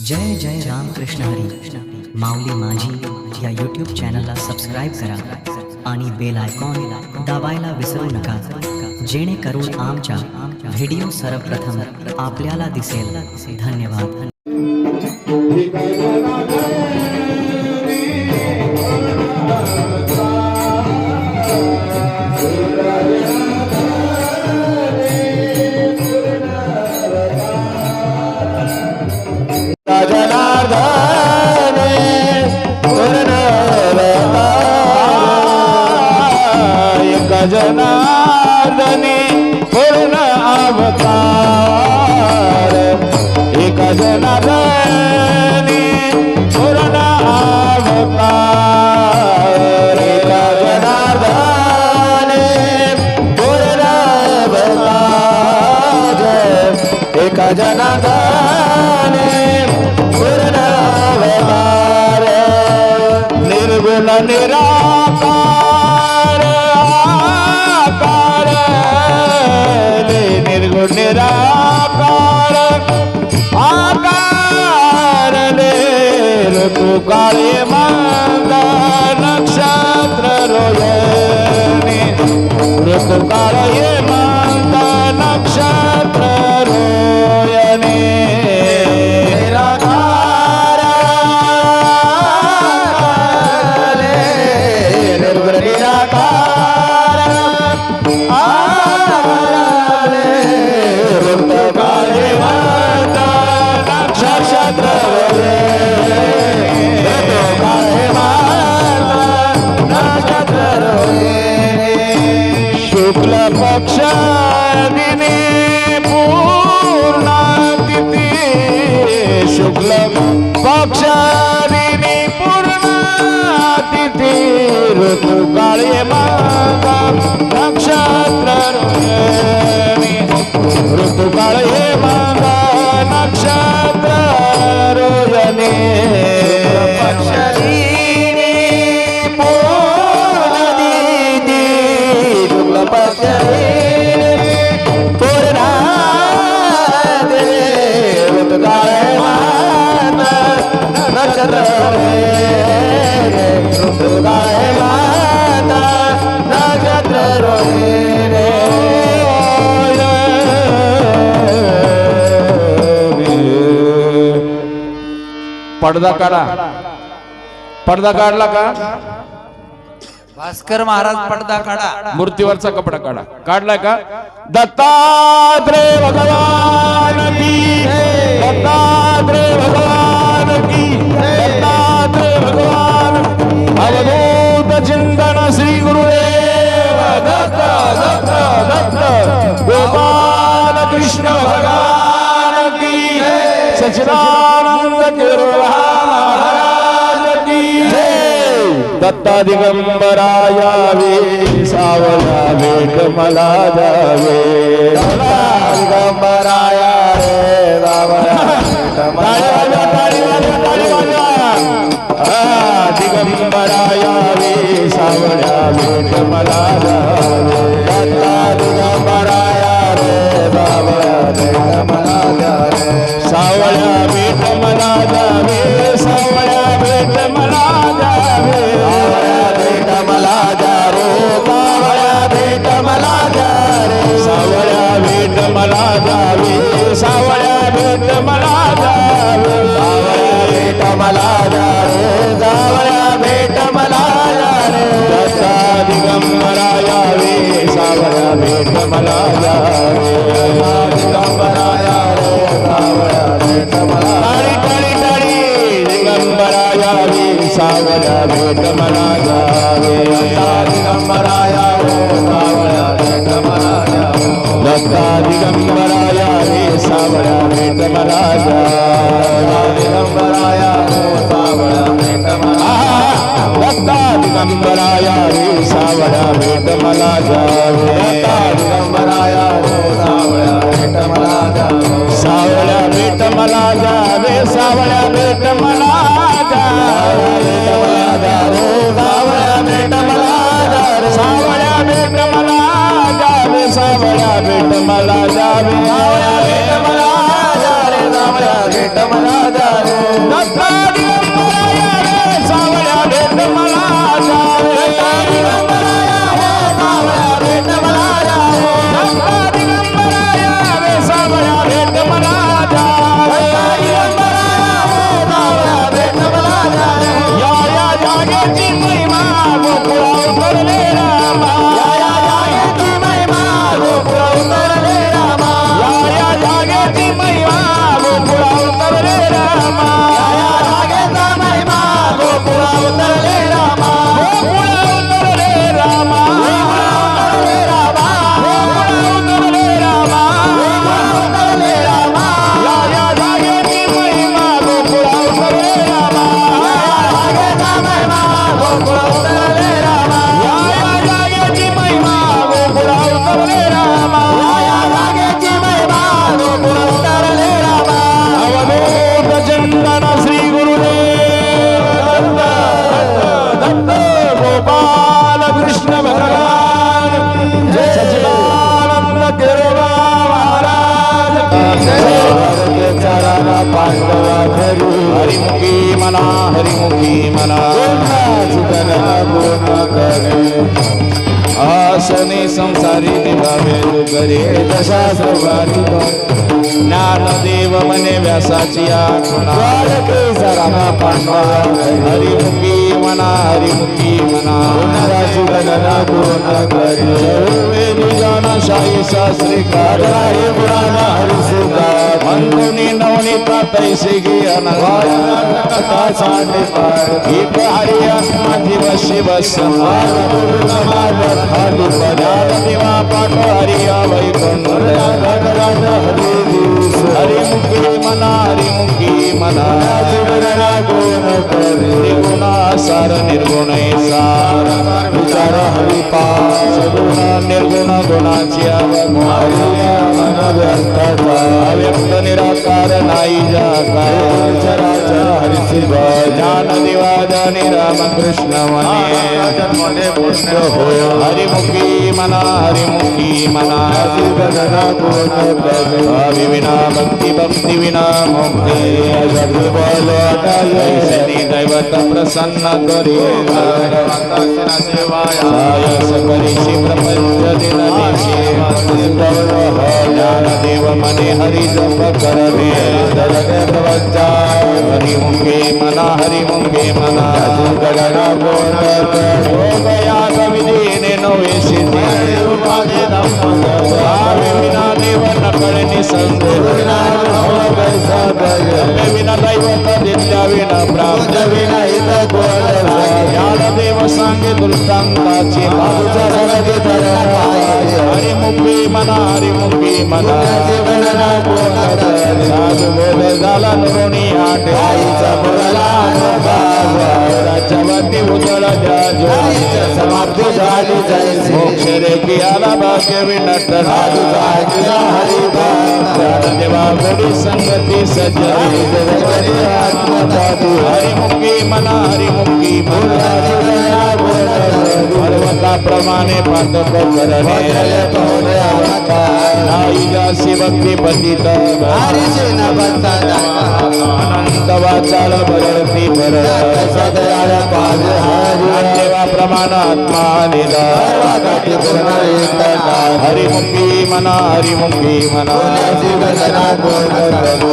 जय जय राम कृष्ण हरी माऊली माझी या यूट्यूब चॅनलला सबस्क्राईब करा आणि बेल आयकॉन दाबायला विसरू नका, जेणेकरून आमच्या व्हिडिओ सर्वप्रथम आपल्याला दिसेल। धन्यवाद। जनार्दनी पूर्ण अवतार, एक जनार्दनी पूर्ण अवतार, एक जनार्दनी पूर्ण अवतार, एक जनार्दनी पूर्ण अवतार, निर्गुण निराकार निराकार आकार ले ऋतु काळे मंद नक्षत्र रोयनी, ऋतु काळे मंद नक्षत्र रोयनी, निराकार ले निर्गुण निराकार शुक्ल पक्ष दिने पूर्णा तिथी, शुक्ल पक्ष दिने पूर्णा तिथी, ऋतु काळे मंद नक्षत्र रोहिणी, ऋतु काळे मंद नक्षत्र रोहिणी, पक्ष दिने पूर्ण तिथी, शुक्ल पक्ष पूर्णा तिथी, ऋतु काळे मंद नक्षत्र रोहिणी, ऋतु काळे मंद नक्षत्र रोहिणी। पडदा काढा, पडदा काढला का भास्कर महाराज? पडदा काढा, मूर्तीवरचा कपडा काढा, काढलाय का? दत्तात्रेय भगवान की, दत्तात्रेय भगवान की, दत्तात्रेय भगवान, अवधूत चिंतन श्री गुरुदेव दत्त दत्त दत्त गोपाल कृष्ण भगवान की, सच्चिदानंद महाराज की जय। दत्ता दिगंबराया वे सावला भेट मला जावे, दत्ता दिगंबराया रे सावला भेट मला जावे, दिगंबराया वे सावला भेट मला जावे, दत्ता दिगंबराया रे सावला भेट मला जावे, सावळ्या भेट मला जावे, सावळ्या भेट मला जावे, सावळ्या भेट मला जावे, सावळ्या भेट मला जावे, सावळ्या भेट मला जावे, सावळ्या भेट मला जावे, सावळ्या भेट मला जावे, सावळ्या भेट मला जावे, दत्ता दिगंबराया वे सावळ्या भेट मला जावे, दिगंबराया रे सावळ्या भेट मला, टाळी टाळी टाळी, दिगंबराया वे सावळ्या भेट मला जावे, दत्ता दिगंबराया रे सावळ्या भेट मला जावे, दत्ता दिगंबराया रे सावळ्या भेट मला जावे, दिगंबराया रे सावळ्या भेट मला, दत्ता दिगंबराया रे सावळ्या भेट मला जावे, दत्ता दिगंबराया रे सावळ्या भेट मला जावे, सावळ्या भेट मला जावे, सावळ्या भेट मला जावे, सावळ्या भेट मला जावे, सावळ्या भेट मला जावे, सावळ्या भेट मला जावे, सावळ्या भेट मला जावे, सावळ्या भेट मला जावे, पांडवा घरी हरिमुखी मना हरिमुखी मना गुण करे आसने संसारी निभावे करे दशा सर्वारी ज्ञानदेव मने व्यासाची आठवणा रामा पांडवा हरिमुखी मना गणना गुण करे सर्वे निजान शाही शास्त्री कार्य पुराण हरिसुदा मंदुनी नवनीता तैसे गे अनंता सांडे पार एक हरि आत्मा जीव शिव समार खाली पदार देवा पाठ हरिया वैकुंठ हरिमुखी मना गणना गुण करे गुणासार निर्गुण सार विचार हरिपास गुण निर्गुण गुणाची अव्यक्त निराकार नाही जाकार चराचर हरिशिव ज्ञान दिवादानी रामकृष्ण मने पुण्य होय हरिमुखी मना गणना गुण करे विना भक्ति विना मुक्ति जग बोल ऐसे दैवत प्रसन्न करी सायस करी प्रपंच दिन ज्ञान देव मने हरि जप करवे हरिमुखे मना गणना गुण गया कविदीने नवे सिद्धि विना देव न कळणी संदेह विना दैवत दिल्या विना प्राप्त विना हित ज्ञान देव सांगे दृष्टांताची हरिमुखी मना साधू बोध झाला नुरुणी आठ राज्यवती उजळ समाप्ती झाली मोक्ष रेखी आला भाग्य विनट देवा गोडी संगती सज्जरी हरिमुखी मना पर्वताप्रमाणे पातक करणे नाही जासी भक्ती पतित अनंत वाचाल बरती बर देवा प्रमाण आत्मा निदा हरिमुखी मना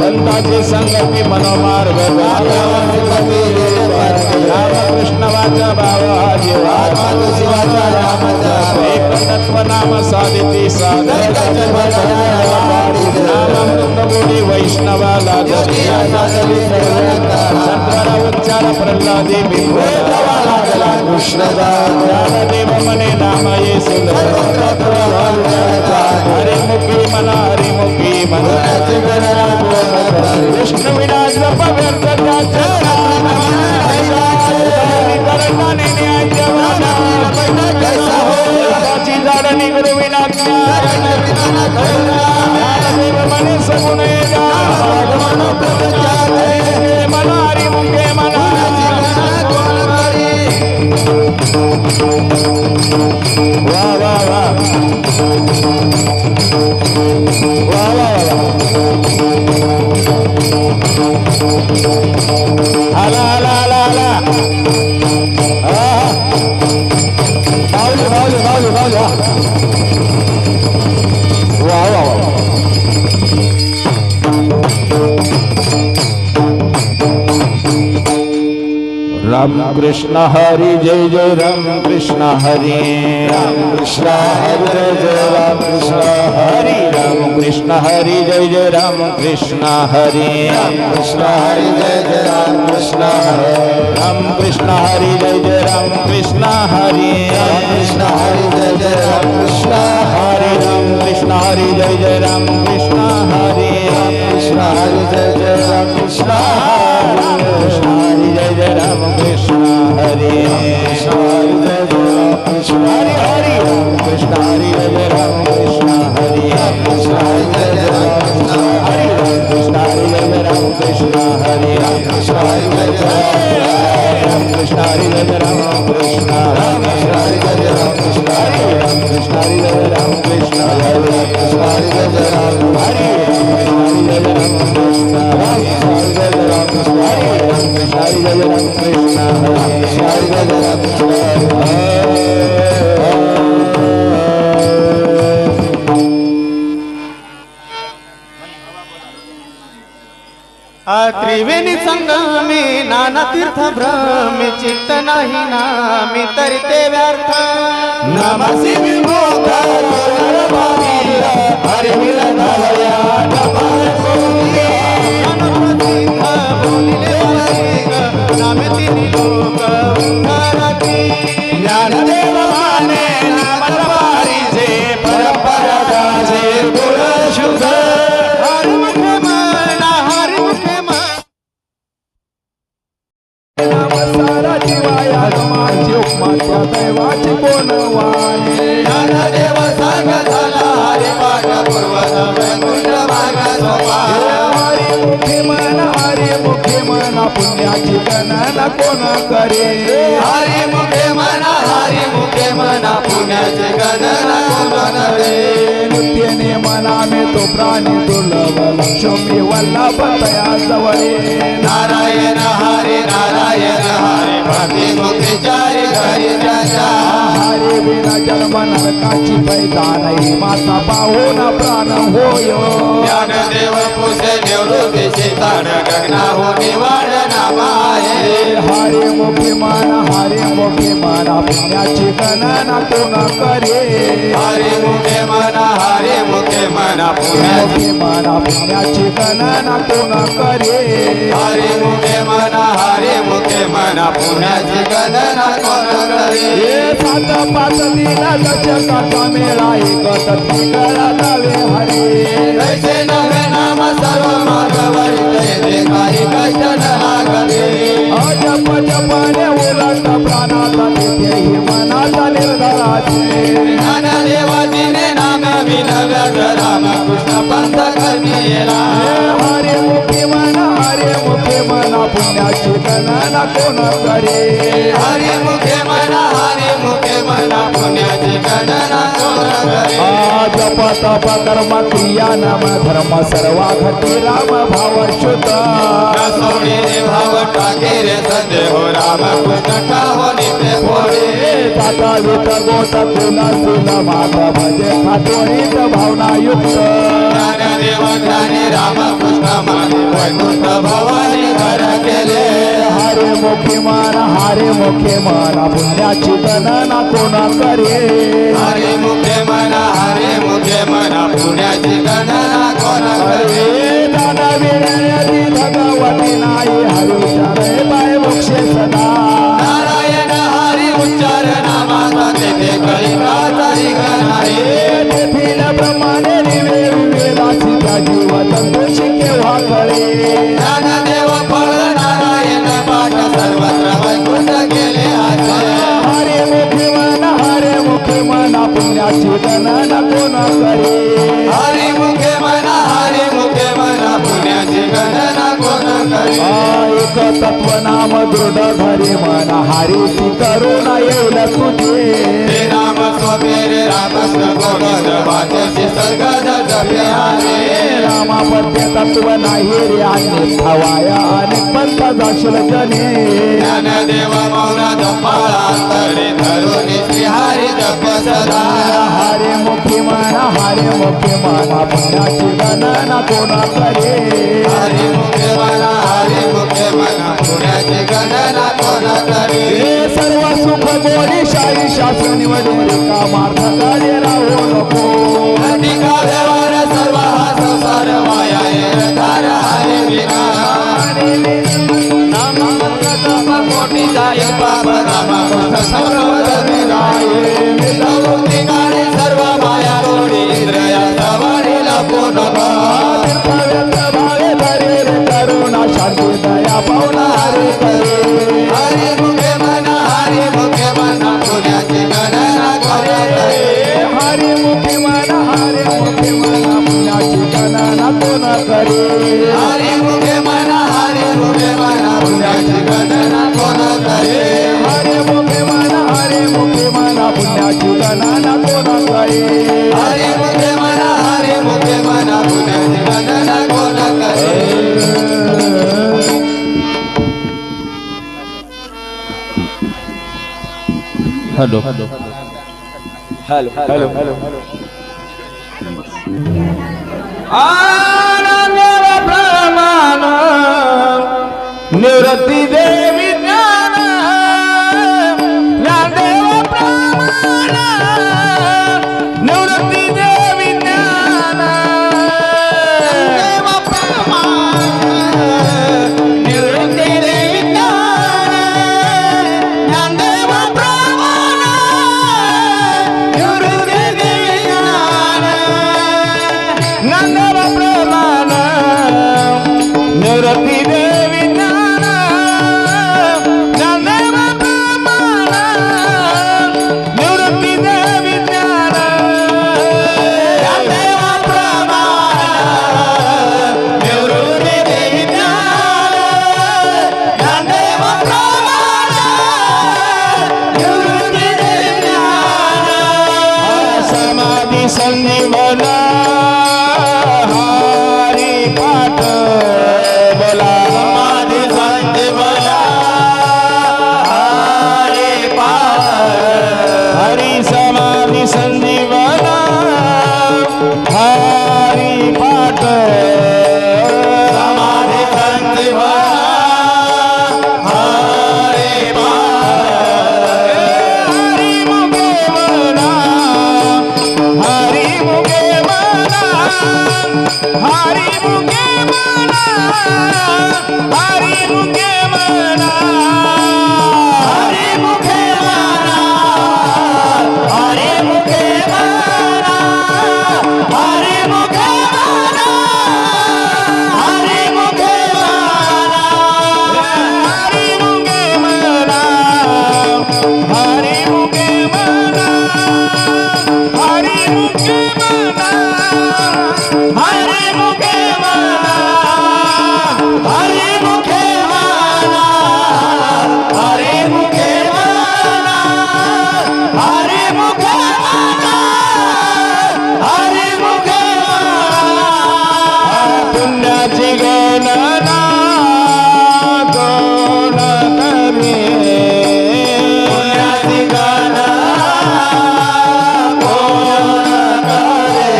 संताची संगती मनोमार्ग रामकृष्ण वाचा भावा जीवा एक तत्व नाम साधिती नामामृतमुनी वैष्णवाला सत्वरा उच्चार प्रल्हादी कृष्णदेव मने नाम ये हरिमुखी मना कृष्ण विना जप व्यर्थ गुरु विना मने सगुण मना हरिमुखे मना वाह वाह वाह आला राम कृष्ण हरि जय जय राम कृष्ण हरि राम कृष्ण हरि जय जय राम कृष्ण हरि राम कृष्ण हरि जय जय राम कृष्ण हरि राम कृष्ण हरि जय जय राम कृष्ण हरि राम कृष्ण हरि जय जय राम कृष्ण हरि राम कृष्ण हरि जय जय राम कृष्ण हरि राम कृष्ण हरि जय जय राम कृष्ण हरि राम कृष्ण हरि जय जय राम कृष्ण हरि जय जय राम कृष्ण हरे कृष्ण हरे जय जय राम कृष्ण हरे हरे राम कृष्ण हरे जय जय राम कृष्ण हरे कृष्ण हरे जय जय राम कृष्ण हरे कृष्ण हरे जय जय राम कृष्ण हरे कृष्ण हरे जय जय राम कृष्ण हरे जय जय राम कृष्ण हरे कृष्ण हरे जय जय राम कृष्ण हरे कृष्ण हरे जय जय राम कृष्ण हरे कृष्ण हरे जय जय राम हरे कृष्ण हरे जय जय राम कृष्ण त्रिवेणी संगमी नाना तीर्थ भ्रमी चित्त नाही नामी तरी ते व्यर्थ नमसी विमुख हरि मिलन नामे तिन्ही लोक ज्ञानदेव माने नाम पारिजे परंपरा गाजे गुण शुद्ध हरि मुखे म्हणा हरि मुखे म्हणा सारा जीवाया माझी उपमात्या दैवाची कोण वाणे ज्ञानदेव सांग झाला हरि पाठ पूर्वज वैकुंठ मार्ग सोपा हरी मुखे म्हणा पुण्याची गणना कोण करे हरि मुखे म्हणा पुण्याचे गणना कोण करे नृत्यने मना में तो प्राणी दुर्लभ लक्ष्मी वल्लभ तया जवळे नारायण हरी भक्ती मुक्ती चारी घरी त्याच्या हरे बिना जन्म नरकाची पैदा नाही माता पाहून प्राण होय ज्ञानदेव पुसे निवृत्तीची ताण गगनाहून निवाड नामाये हरे मुखे माना पुण्याची गणना कोण करे हरि मुखे म्हणा पुण्याची मुखे माना पुण्याची गणना कोण करे हरि मुखे म्हणा पुण्याची गणना कोण करे हे सात पाच दिला दशकाचा मेळा एकत तिकडा नवे हरे कैसे नवे नाम सर्व मार्गवरी ते काही कष्ट न लागले जप जपणे उलट प्राणाचा तिथेही मनाचा निर्धाराचे ज्ञानदेवाजीने नाम विनव्यात रामकृष्ण पंथ करण्याला हरे मुखे म्हणा पुण्याची गणना कोण करे हरि मुखे म्हणा पुण्याची गणना कोण करे जप तप कर्म क्रिया नम धर्म सर्वा घटी राम भाव शुद्ध सोडी रे भाव टाके रे संदेह रामकृष्ण ठाहो नित्य फोडे ताता वित गोत कुलासील माग भजे खातोणीत भावना युक्त ज्ञानदेव ज्ञानी रामकृष्ण माने वैकुंठ भवानी घर केले हरे मुखे माना पुण्याची गणना कोण करे हरि मुखे म्हणा पुण्याची गणना कोण करे दादा विनयती भगवती नाही हरिचरण बाय मोक्षे सदा नारायण हरी उच्चार नामाचा तेथे कळिकाचारी गणारे तेथील ब्रह्माने दिवे विवेदासी त्या जीवतंतुशी केव्हा कळे ज्ञानदेव फळ नारायण पाठ सर्वत्र वैकुंठ केले आचे हरे मुखे म्हणा पुण्याची गणना कोण करे हरि मुखे म्हणा पुण्याची गणना कोण करे एक तत्व नाम दृढ धरे म्हणा हरी करुणा येईल तुझे हे राम स्वपेरे रामकृष्ण गोगद वाचेशी सर्गद जपे हरे रामापत्य तत्व नाही रे आणि हवाया अनेक पंथ जाशील जने ज्ञानदेव मौन जपाळा तरी धरून श्री हरी जप सदा हरे मुखे म्हणा पुण्याची गणना कोण करे हरि मुखे म्हणा पुण्याची गणना कोण करे हे सर्व सुख गोडी शाही शास्त्र निवडून कामार्थ कार्य राहू नको अधिका व्यवहार सर्व हा संसार माया धार हरे विना नाम कोटी जाय पाप नाम सर्व राये मिलवून ठिकाणी सर्व माया गोडी इंद्रिया सवारी लपू नका भावे धरे रे करुणा शांती दया पावना हरे करे हरि मुखे म्हणा पुण्याची गणना करे हरे मुखे म्हणा पुण्याची गणना कोण करे हरि मुखे म्हणा पुण्याची गणना कोण करे हरे मुखे म्हणा पुण्याची गणना कोण करे हरि मुखे म्हणा पुण्याची गणना कोण करे हॅलो आनंद प्रमाण निवृत्ती देवी ज्ञान ज्ञानदेव प्रमाण निवृत्ती देवी ज्ञान देव प्रमाण निवृत्ती देवी ज्ञान ज्ञानदेव प्रमाण निवृत्ती देवी ज्ञान ज्ञानदेव प्रमाण निवृत्ती देवी ज्ञान ज्ञानदेव प्रमाण निवृत्ती देवी ज्ञान ज्ञानदेव प्रमाण निवृत्ती देवी ज्ञान ज्ञानदेव प्रमाण निवृत्ती देवी ज्ञान समाधी संजीवन हरी पाठ बोला समाधी संजीवन हरी पाठ हरी समाधी संजीवन हरी पाठ समाधी संजीवन हरी पाठ हरी मुखे मना हरी मुखे मना हरी मुखे मना हरी मुखे मना हरी मुखे माना हरी मुखे माना हरी मुखे माना हरी मुखे माना हरी मुखे मना हरी मुखे मना हरी मुखे मना हरी मुखे माना हरी मुखे माना हरी मुखे माना हरी मुखे माना हरी मुखे माना पुण्याची गणना कोण करे पुण्याची गणना कोण करे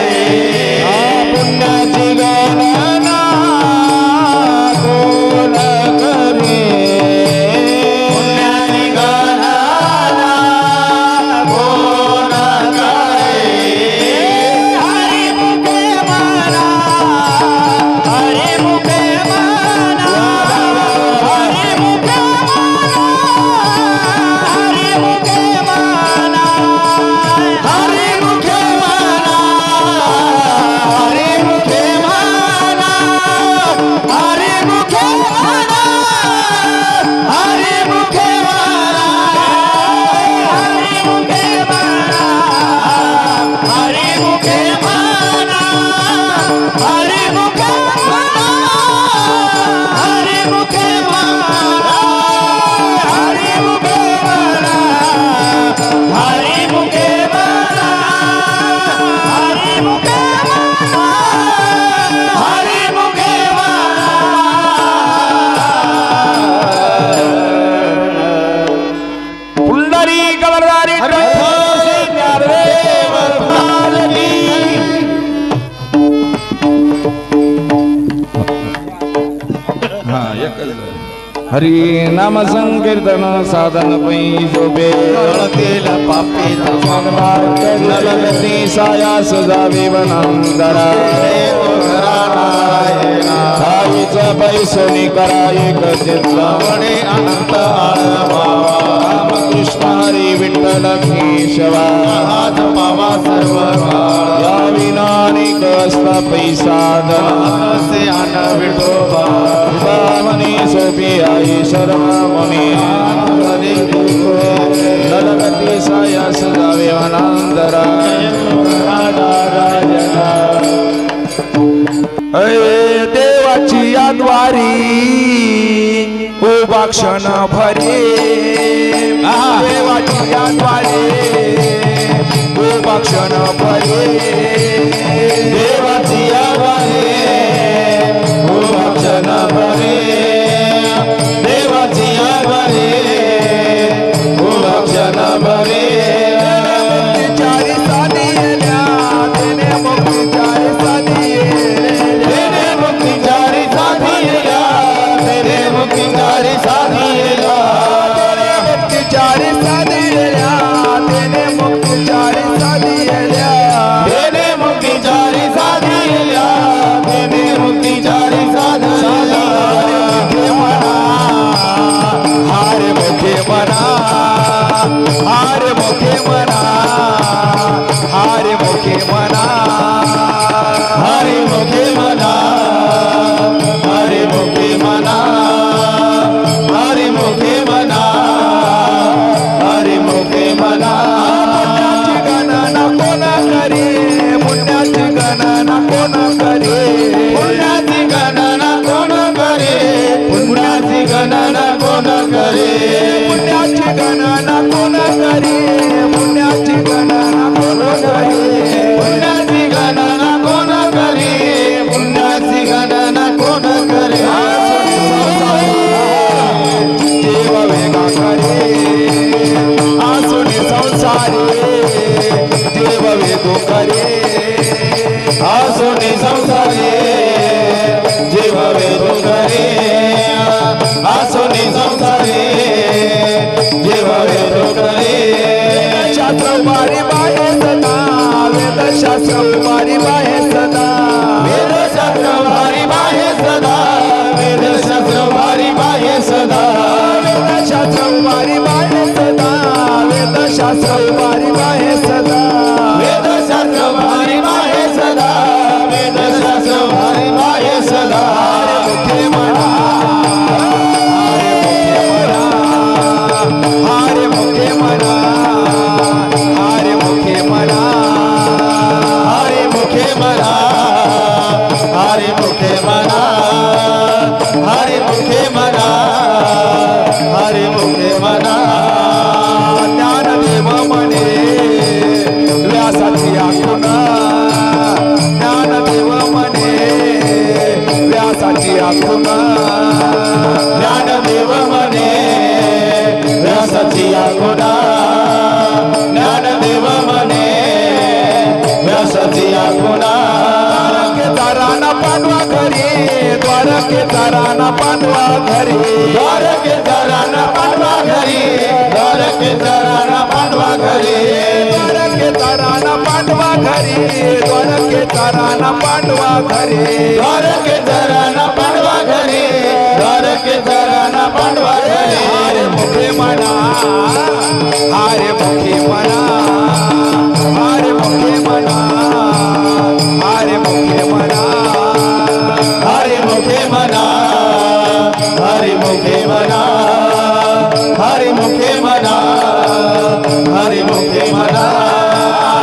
पुण्याची गणना कोण करे पुण्याची गणना कोण करे हरी मुखे माना हरी मुखे माना हरी मुखे माना हरी मुखे माना हरी मुखे माना हरी मुखे माना हरी मुखे माना हरी मुखे माना हरी मुखे माना हरी मुखे माना हरी मुखे माना हरी मुखे माना हरी मुखे माना हरी मुखे माना हरी मुखे माना हरी मुखे पुंडरी गवरदारी ज्ञानदेव महाराज हरी नाम संकीर्तन साधन पै जोबे नलगती सायास जावे वनांतरा खाईच पैसोनी करा एक चित्रवणे अनंत रामकृष्ण हरी विठ्ठल केशवा हात पावा सर्व या विनानिक असता पैसा से आन विठोबा मनी सोपी आई शर्मामुनी नलगती सायास जावे वनांतरा देवाची याद्वारी उभा क्षण भरे देवाची याद्वारी उभा क्षण भरे देवाची याद्वारे उभा क्षण भरे देवाची याद्वारे उभा क्षण भरे चारी साधी येल्या देणे मुक्ती चारी साधी येल्या मुक्ती चारी साथी तेरे मुक्ती गणना कोण करी पुण्याची गणना कोण करी पुण्याची गणना कोण करे पुण्याची गणना कोण करे देव वेगा करे आसुनी संसारी देव वेगो करे आसुनी संसारे जीव वेदो करे आसुनी संसारे जीव वेदो करे शास्त्र उभारी बाहे सदा वेद शास्त्र उभारी बाहे सदा वेद शास्त्र भारी बाहे सदा वेद शास्त्र भारी बाहे सदा वेद शास्त्र उभारी बाहे सदा वेद शास्त्र उभारी बाहे सदा वेद शास्त्र भारी बाहे सदा वेद शास्त्र भारी बाहे सदा मुखे म्हणा हारे मुखे म्हणा हारे मुखे म्हणा हरे मुखे मना हरे मुखे मना हरे मुखे मना हरे मुखे मना ज्ञानदेव म्हणे व्यासाची आखुन ज्ञानदेव म्हणे व्यासाची आखुन ज्ञानदेव मने व्यासाची आखुना ज्ञानदेव मने व्यासाची आखुना द्वारकेचा राणा पांडवा घरी द्वारकेचा राणा पांडवा घरी द्वारकेचा राणा पांडवा घरी द्वारकेचा राणा पांडवा घरी द्वारकेचा राणा पांडवा घरी द्वारकेचा राणा पांडवा घरी द्वारकेचा राणा पांडवा घरी द्वारकेचा राणा पांडवा घरी हारे मुखे म्हणा हारे मुखे म्हणा हारे मुखे म्हणा हारे मुखे म्हणा हरे मुखे मना हरे मुखे मना हरे मुखे मना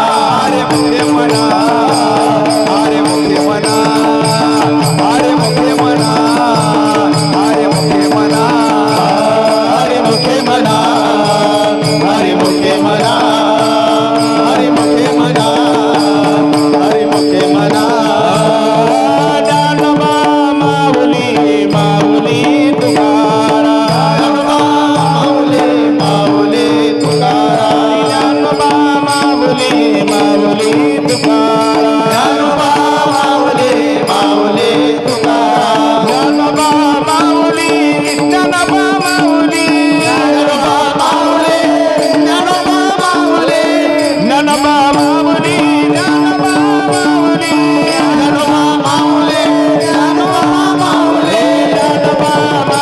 हरे मुखे मना हारे मुखे म्हणा हारे मुखे म्हणा हारे मुखे म्हणा हारे मुखे म्हणा हरे मुखे मना हरे मुखे मना हरे मुखे मना हरे मुखे मना ज्ञानोबा माऊली माऊली तुकाराम माऊली माऊली तुकाराम ज्ञानोबा माऊली माऊली तुकाराम ज्ञानोबा माऊली माऊली तुकाराम ज्ञानोबा माऊली ज्ञानोबा माऊली ज्ञानोबा माऊली ज्ञानोबा माऊली ज्ञानोबा माऊली ज्ञानोबा माऊली ज्ञानोबा माऊली ज्ञानोबा माऊली ज्ञानोबा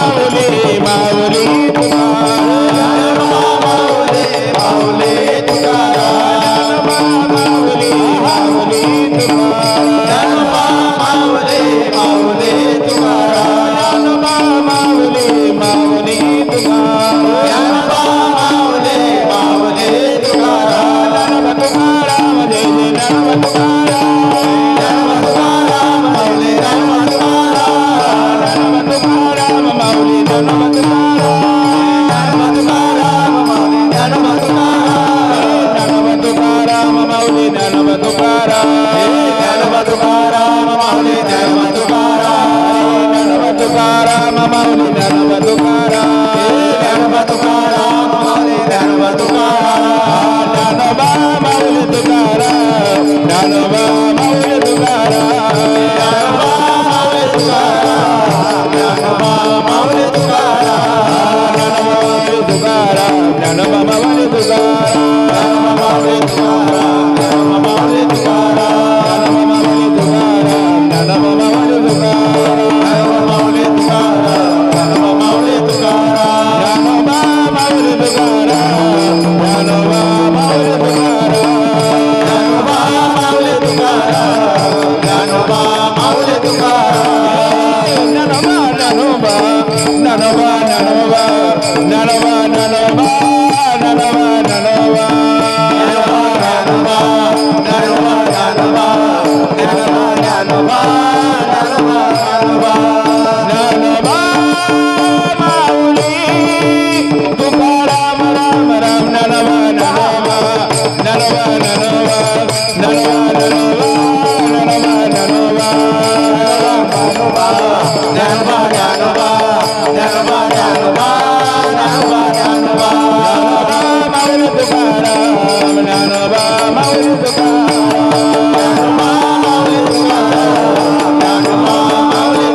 माऊली माऊली तुकाराम ज्ञानोबा माऊली माऊली तुकाराम ज्ञानोबा माऊली माऊली तुकाराम ज्ञानोबा माऊली माऊली तुकाराम ज्ञानोबा माऊली माऊली तुकाराम ज्ञानोबा माऊली माऊली तुकाराम तुकाराम जय जय ज्ञानोबा तुकाराम ज्ञानोबा तुकाराम माऊली ज्ञानोबा तुकाराम माऊली ज्ञानोबा तुकाराम माऊली ज्ञानोबा तुकाराम माऊली ज्ञानोबा तुकाराम ज्ञानोबा तुकाराम माऊली ज्ञानोबा तुकाराम ज्ञानोबा तुकाराम माऊली ज्ञानोबा तुकाराम ज्ञानोबा तुकाराम माऊली ज्ञानोबा तुकाराम ज्ञानोबा माऊली तुकाराम ज्ञानोबा माऊली तुकाराम ज्ञानोबा माऊली तुकाराम ज्ञानोबा माऊली तुकाराम ज्ञानोबा माऊली तुकाराम ज्ञानोबा माऊली तुकाराम ज्ञानोबा माऊली तुकाराम ज्ञानोबा माऊली तुकाराम ज्ञानोबा माऊली तुकाराम ज्ञानोबा माऊली तुकाराम ज्ञानोबा माऊली तुकाराम ज्ञानोबा ज्ञानोबा ज्ञानोबा माऊली तुकाराम ज्ञानोबा माऊली तुकाराम माऊली तुकाराम ज्ञानोबा माऊली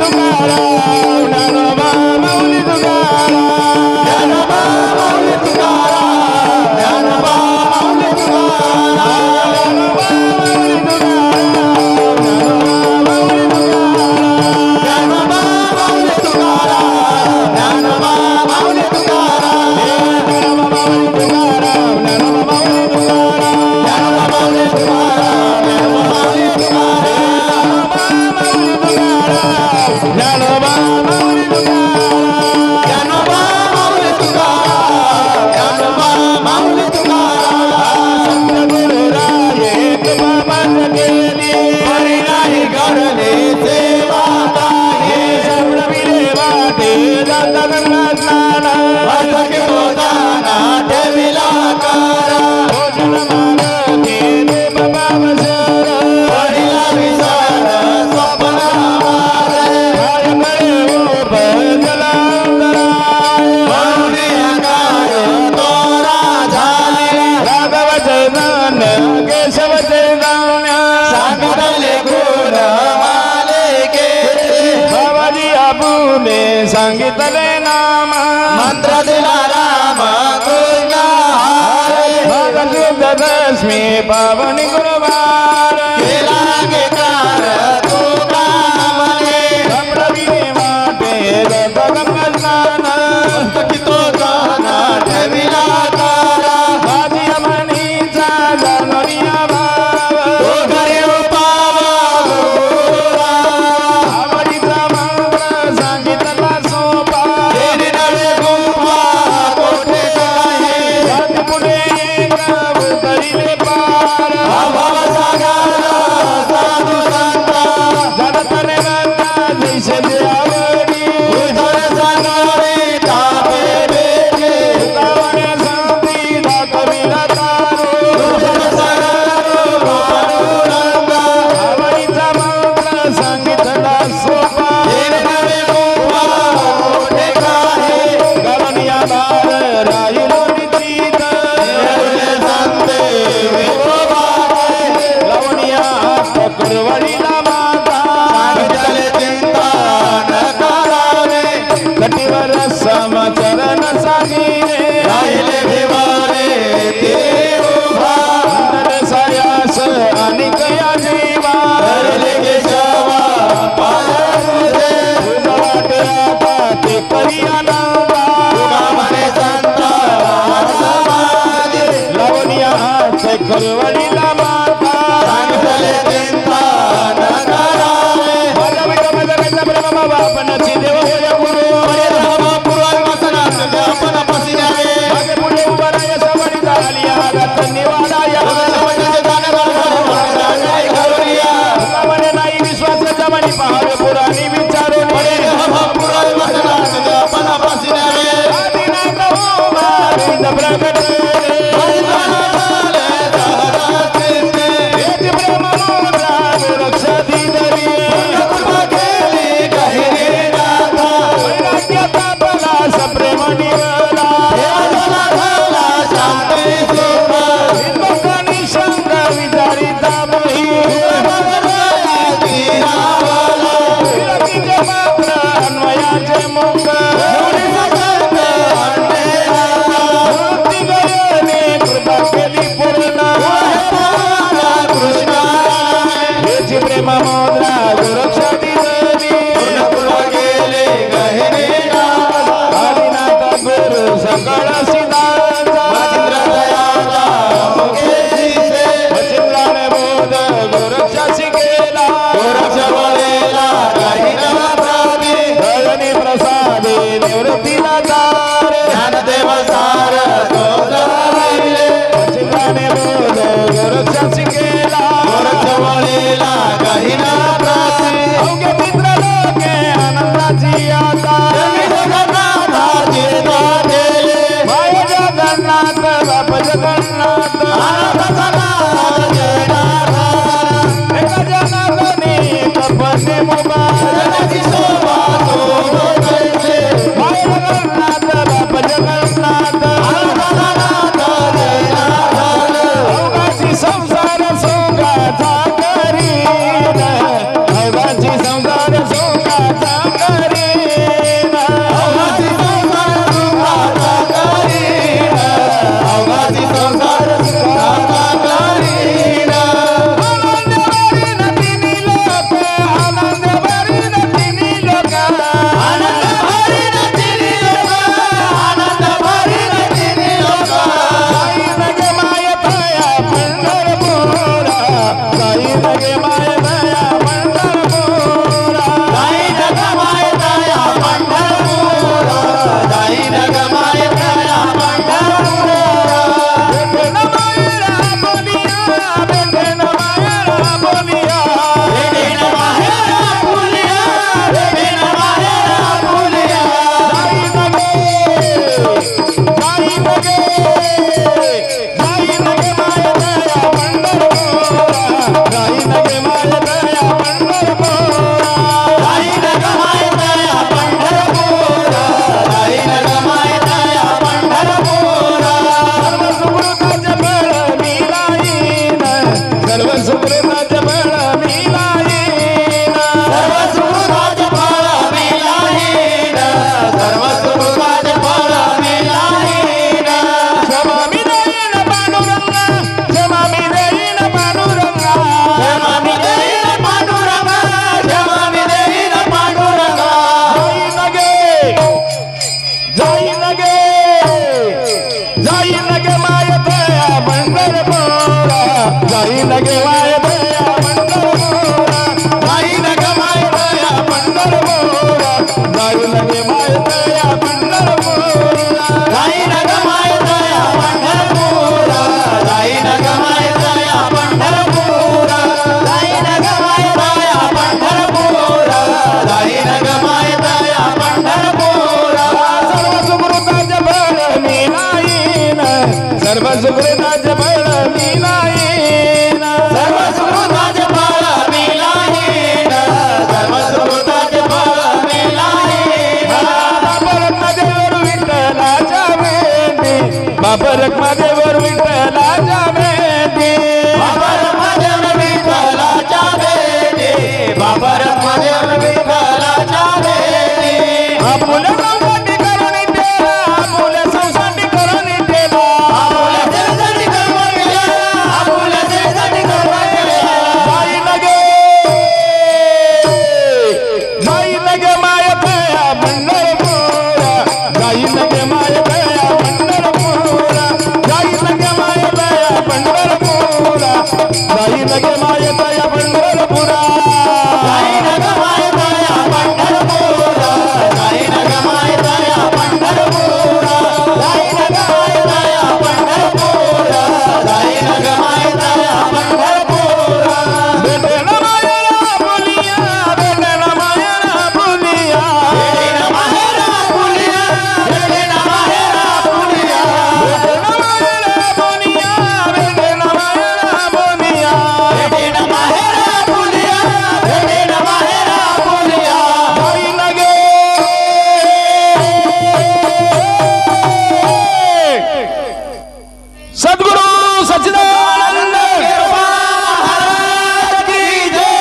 तुकाराम ज्ञानोबा माऊली तुकाराम ज्ञानोबा माऊली तुकाराम ज्ञानोबा माऊली सांगितले नाम मंत्र दिला राम कृष्ण हरे दशमी पावनी गुरुवार केला अंगीकार तू कामने प्रवीणे वाटे गंगा स्नान की तो गाना ठेविला तारा माझी अमनीचा जानोरिया भाव तो घरी उपावा आवडीचा मंत्र सांगितला सोपा तेरी नवे गोपा कोठे आहे पुढे गाव तरीले पार भाव सागर साधू संता जगतने रंगा जैसे आवडी उधर जाणारे तापे बेटे उतावण्या संती दाखविला तारो उधर सागर पांडुरंगा आवडीचा मंत्र सांगितला सोपा तेरी नवे गोपा कोठे आहे गगनिया बार राहिलो निश्चित एवढे सांगते विठोबा लवणिया पकडवडीला माता सांगितले चिंता न करावे कटीवर समाचरण सांगिले राहिले भिवारे ते उभा अंतर सायास अनिक या जीवा धरले केशवा पाय तुझे तुझ वाटे आता ते करिया नवा तुला म्हणे संता समाधी लवणिया पकडवडीला माता सांगितले चिंता न करावे माझा विठो माझा कैसा प्रेम बापनाची देव होय गुरु पूर्वाभिवासनात आपण पसिनावे मागे पुढे उभा राय सवारी झाली आगात निवाडा या म्हणे नाही विश्वास जमानी पहावे पुराणी विचारून पूर्वाभिवासनात आपण पसिनावे आदिनाथ उभा विध प्रगट जगन्नाथ बाबा रखमादेवर विठ्ठलाच्या भेटी बाबा रखमादेव विठ्ठलाच्या भेटी बाबा रखमादेव विठ्ठलाच्या भेटी आपुल्या संसाटी करुणी ठेला आपुल्या संसाटी करुणी ठेला आपुल्या सेवेसाठी कर्म केलं आपुल्या सेवेसाठी कर्म केलं जाई लगे माय दया पंढरपुरा जाई लगे माय दया पंढरपुरा जाई लगे माय दया पंढरपुरा जाई लगे माय दया पंढरपुरा जाई न ग माय दया पंढरपुरा जाई न ग माय दया पंढरपुरा जाई न ग माय दया पंढरपुरा जाई न ग माय दया पंढरपुरा बेटेला मायरा बोलिया बेटेला मायरा बोलिया बेटीनं माहेरा पुलिया बेटीनं माहेरा पुलिया बेटेला मायरा बोलिया बेटेला मायरा बोलिया बेटीनं माहेरा पुलिया बेटीनं माहेरा पुलिया जाई लगे सद्गुरु सच्चिदानंद महाराज की जय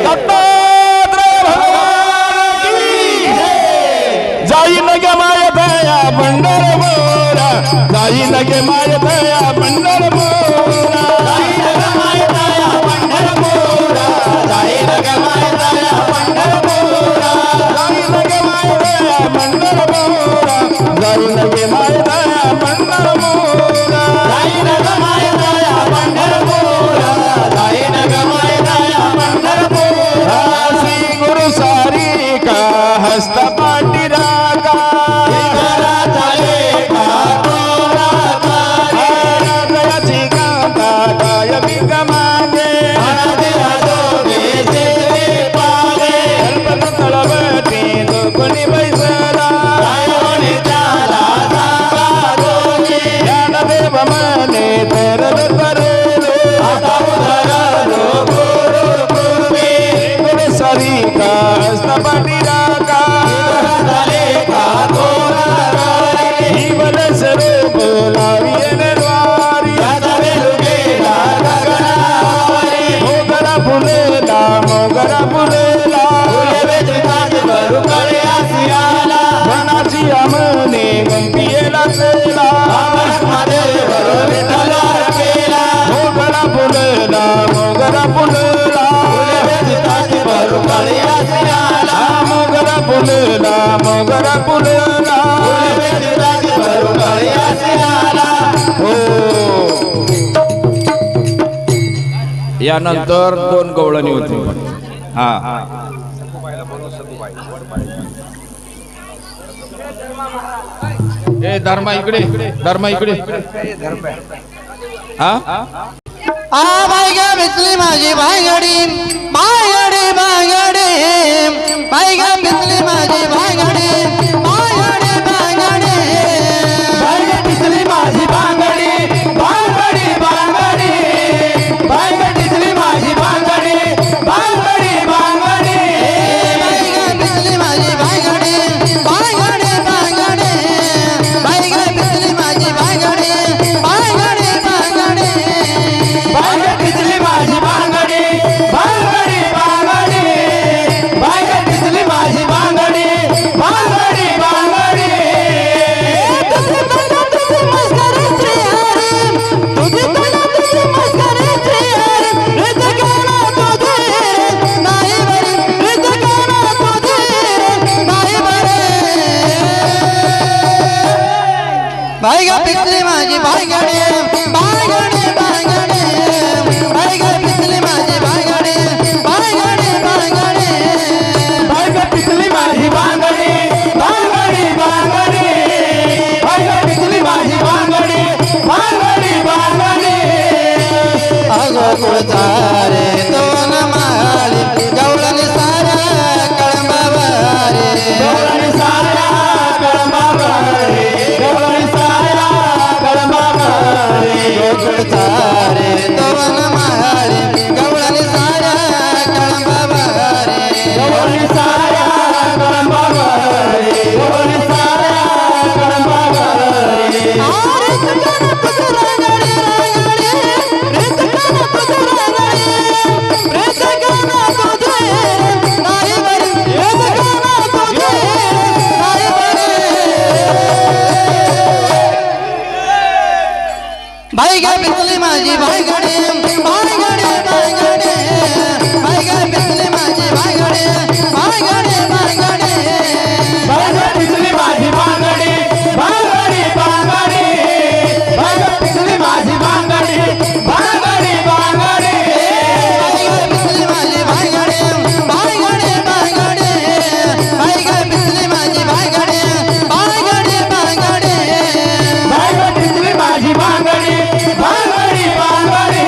दत्तात्रय भगवान की जय जाई लगे माय दया पंढरपुरा जाई लगे माय दया पंढरपुरा जाई न ग माय दया पंढरपुरा जाई न ग माय दया पंढरपुरा जाई लगे माय दया पंढरपुरा जाई लगे माय दया पंढरपुरा जाई न ग माय दया पंढरपुरा जाई न ग माय दया पंढरपुरा श्री गुरु सारी का हस्त पाटी राका घरा चाले का तोरा तारे दयाची गाथा काय बिग मागे दिला दोघे सेवे पावे गणपत तळवटी दोघणी बैसला गायोने त्याला सांगा दोघे ज्ञानदेव मने तरल करेलो आता उधरलो गुरु कृपे गुरु सारी का हस्त पाटी राका झाले का तोरा तारे जीवन स्वरूप लावियन द्वारी याचा वेलू गेला गगनावारी मोगरा फुलेला मोगरा फुलेला फुले वेचतात भरू कडे आसियाला मनाची आमने गंपियेला सेला महादेव विठ्ठलार केला मोगरा फुलेला मोगरा फुलेला फुले वेचतात भरू कडे आसियाला मोगरा फुलेला मोगरा फुलेला फुले वेचतात भरू कडे आसियाला हो यानंतर दोन गवळणी होती हा ए धर्मा इकडे हा आ बायगा बिचली माझी भायगडी भायगडी भायगडी बायगा बिचली माझी भायगडी भायगडी भायगडी बायगा बिचली माझी भांगडी भांगडी भांगडी बायगा बिचली माझी भांगडी भांगडी भांगडी बायगा बिचली माझी भायगडी भायगडी भांगडी बायगा बिचली माझी भायगडी भायगडी भांगडी बायगा बिचली माझी भांगडी भांगडी भांगडी बायगा बिचली माझी भांगडी गे पिसली माझी भाईगडे भाईगडे भाईगडे बाई गे पिसली माझी भाईगडे भाईगडे भाईगडे बायगा पिसली माझी बांगडी बांगडी बांगडी बायगा पिसली माझी बांगडी बांगडी बांगडी बाई गे पिसली माझी भाईगडे भाईगडे भाईगडे बाई गे पिसली माझी भाईगडे भाईगडे भाईगडे बायगा पिसली माझी बांगडी बांगडी बांगडी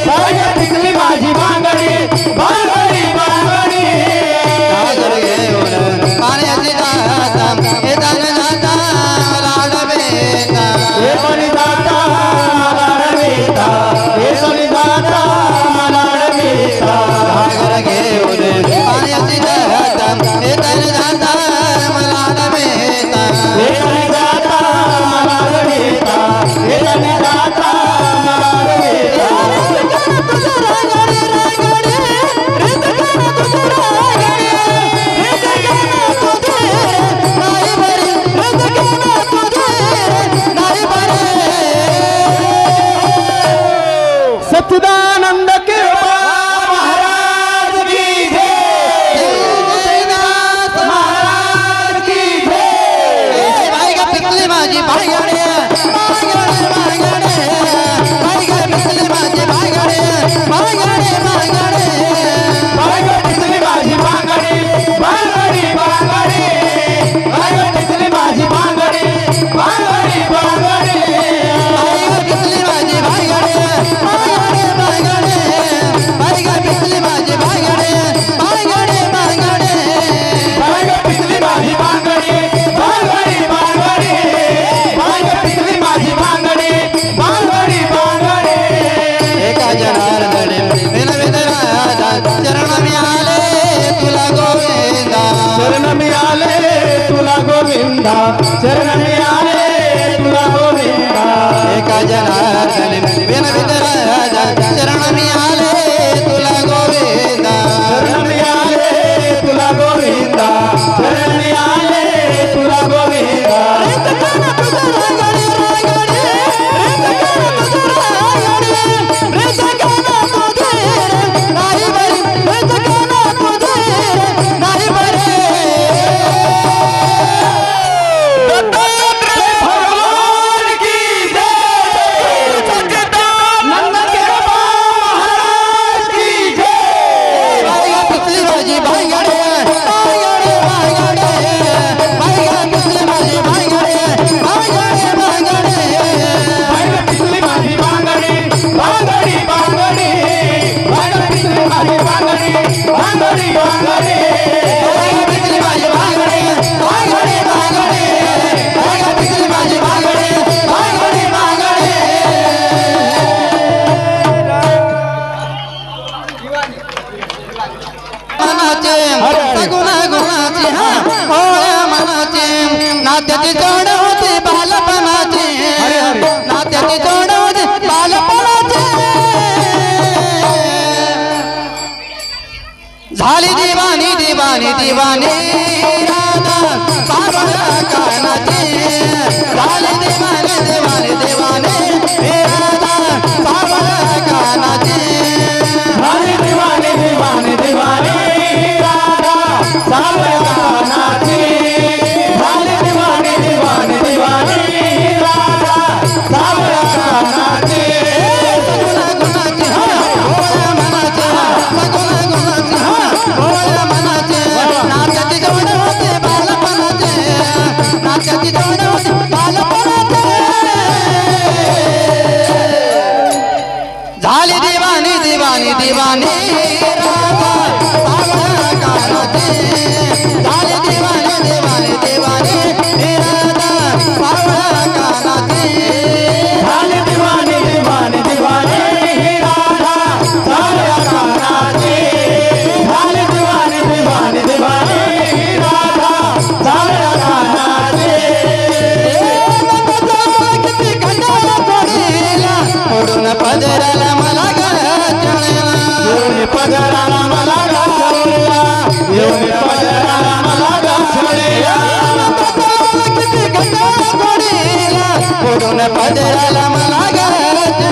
बायगा पिसली माझी बांगडी बांगडी बांगडी सागर घेऊन पाण्याची जाता येताना जाता लाडबेता हे कोणी जाता लाडवीता हे कोणी जाता लाडवीता सागर घेऊन पाण्याची जाता येताना जाता लाडबेता हे कोणी जाता लाडवीता हे कोणी जाता लाडवीता सच्चिदानंद कृपा महाराज की जय महाराज की जय पिसली माझी भाईगडे भाईगडे भाईगडे बाईगा पिसली माझी भाईगडे भाईगडे भाईगडे बायगा पिसली माझी बांगडी बांगडी बांगडी बायगा पिसली माझी बांगडी बांगडी बांगडी बाईगा पिसली माझी भाईगडे भाईगडे भाईगडे बाईगा पिसली माझी भाईगडे भाईगडे भाईगडे बायगा पिसली माझी बांगडी बांगडी बांगडी बायगा पिसली माझी बांगडी बांगडी बांगडी एका जनार्दने विनविद राजा चरण मी आले तुला गोविंदा शरण मी आले तुला गोविंदा शरण मी आले तुला गोविंदा एका जनार्दने विनविद राजा चरण मी आले तुला गोविंदा शरण मी आले तुला गोविंदा शरण मी आले तुला गोविंदा भगवान की जय सच्चिदानंद कृपा महाराज की जय पिसली माझी भाईगडे भाईगडे भाईगडे बाईगा पिसली माझी भाईगडे भाईगडे भाईगडे बायगा पिसली माझी बांगडी बांगडी बांगडी बायगा पिसली माझी बांगडी बांगडी बांगडी बाईगा पिसली माझी भाईगडे भाईगडे भाईगडे बाईगा पिसली माझी भाईगडे भाईगडे भाईगडे मनाचे सगुणा गुणाचे हा भोळ्या मनाचे नात्याची जोड होती बालपणाची नात्याची जोड होती बालपणाची झाली दिवानी दिवानी दिवानी राधा बाबा कानाची झाली दिवानी दिवानी दिवानी राधा बाबा कानाची झाली दिवानी दिवानी दिवानी राधा सावळ्या कानाची झाली दिवानी दिवानी दिवानी राधा सावळ्या कानाची सगुणा गुणाची हा भोळ्या मनाची सगुणा गुणाची हा भोळ्या मनाची नात्याची जोड होते बालपणाचे नात्याची जोड होते बालपणाचे झाली दिवानी दिवानी दिवानी राधा बाबा कानाची झाली दिवानी दिवानी दिवानी राधा बाबा कानाची झाली दिवानी दिवानी दिवानी राधा सावळ्या कानाची झाली दिवानी दिवानी दिवानी राधा सावळ्या कानाची किती कंटाळा पडीला पडून पदराला मला गळचणला येऊन पदराला मला घासळला येऊन पदराला मला घासळला किती कंटाळा पडीला पडून पदराला मला गळचणला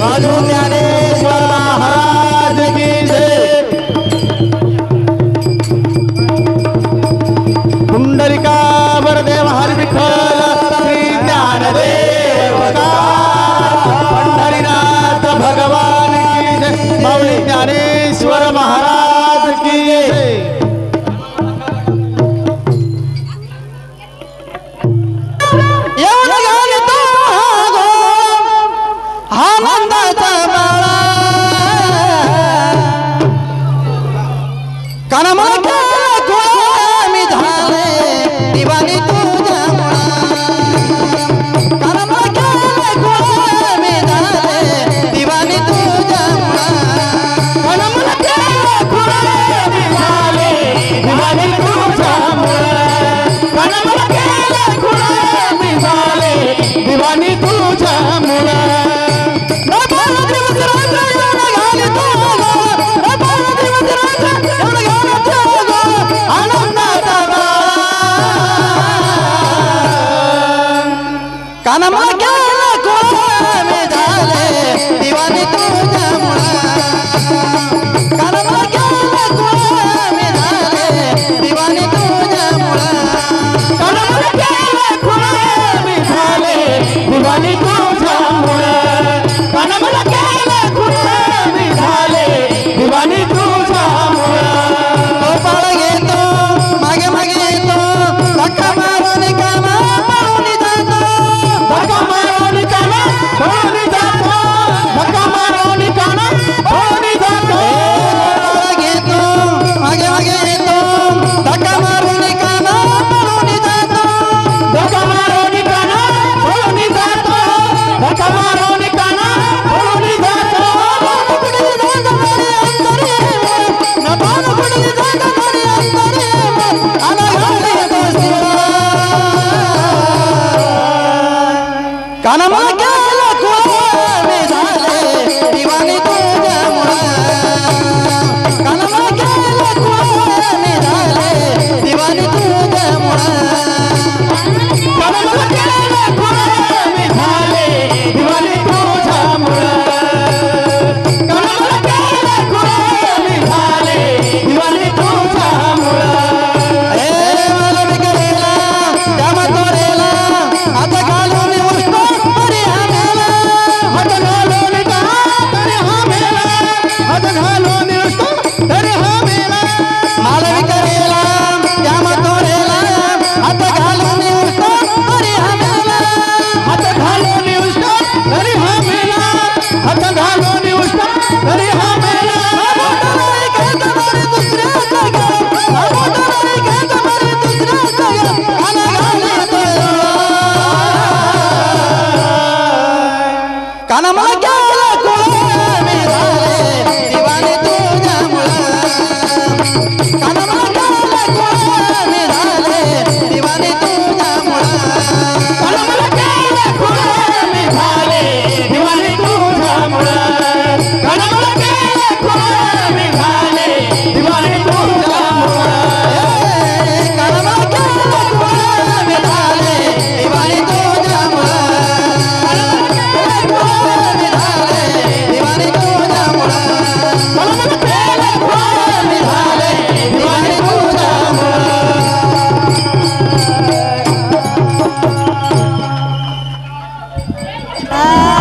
साधू ज्ञानेश्वर महाराज की जय पुंडलिका वरदेव हरी विठ्ठल श्री ज्ञानदेव पंढरीनाथ भगवान की जय माऊली ज्ञानेश्वर महाराज की जय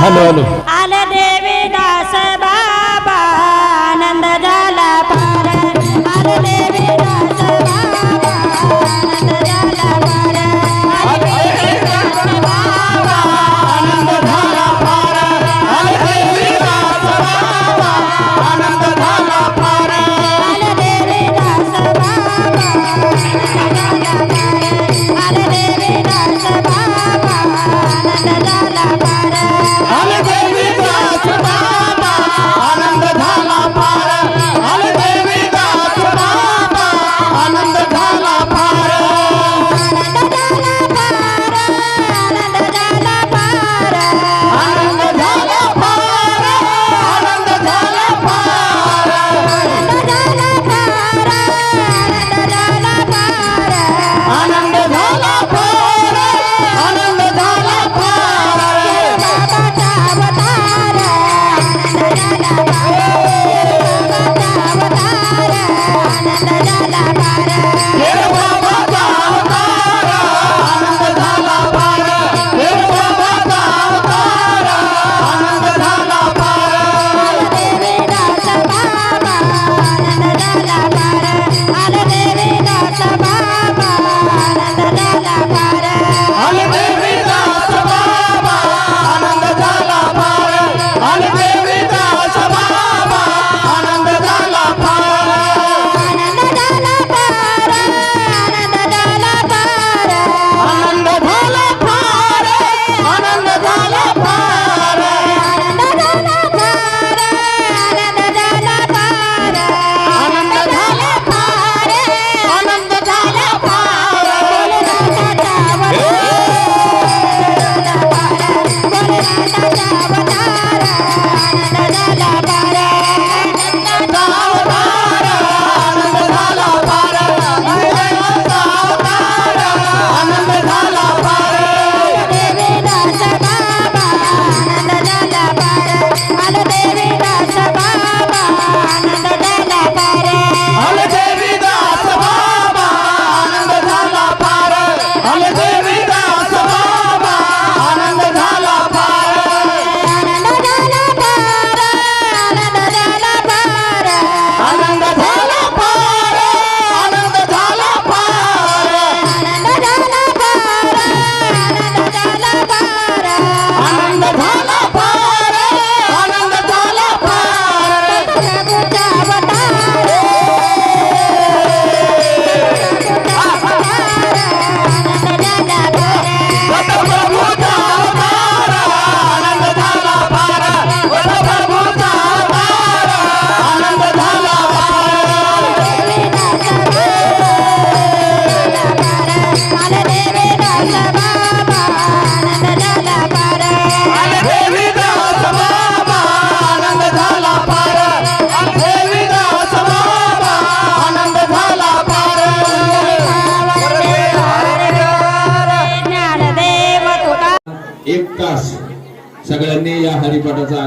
हॅलो आले देवीदास बाबा आनंद झाला पार आले देवीदास बाबा आनंद झाला पार आले देवीदास बाबा आनंद झाला पार आले देवीदास बाबा आनंद झाला पार आले देवीदास बाबा आले देवीदास बाबा आनंद झाला पार आले देवी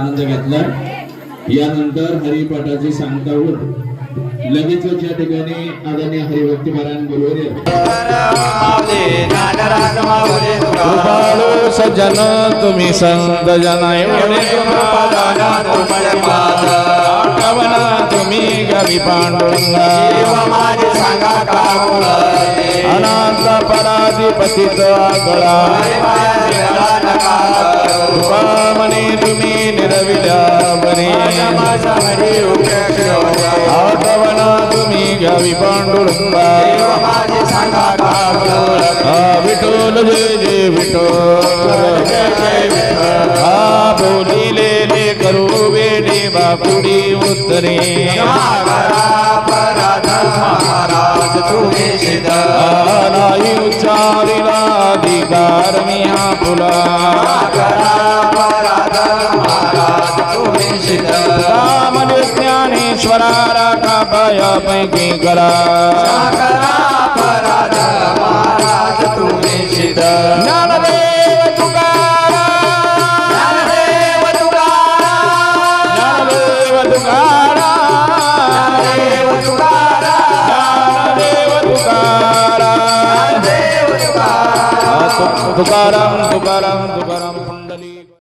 आनंद घेतला. यानंतर हरिपाठाची सांगता होत लगेचच या ठिकाणी आदरणीय हरिभक्ती पारायण बोलवले. कृपाळू सज्जन तुम्ही संत जना एवढे आठवणा तुम्ही गावी पांडुरंगा अनाथ पराधिपतीच आकळा कृपामणी तुम्ही निरविल्या बरी आठवणा तुम्ही गावी पांडुरंगा विठोल जय जय विठोल हा बोलिलेले करू वेडे बापुडी उत्तरे नाही उच्चारिला अधिकार मी हा फुला रामन ज्ञानेश्वरा राखा पायापैकी करा ज्ञानदेव तुकाराम ज्ञानदेव तुकाराम ज्ञानदेव तुकाराम तुकाराम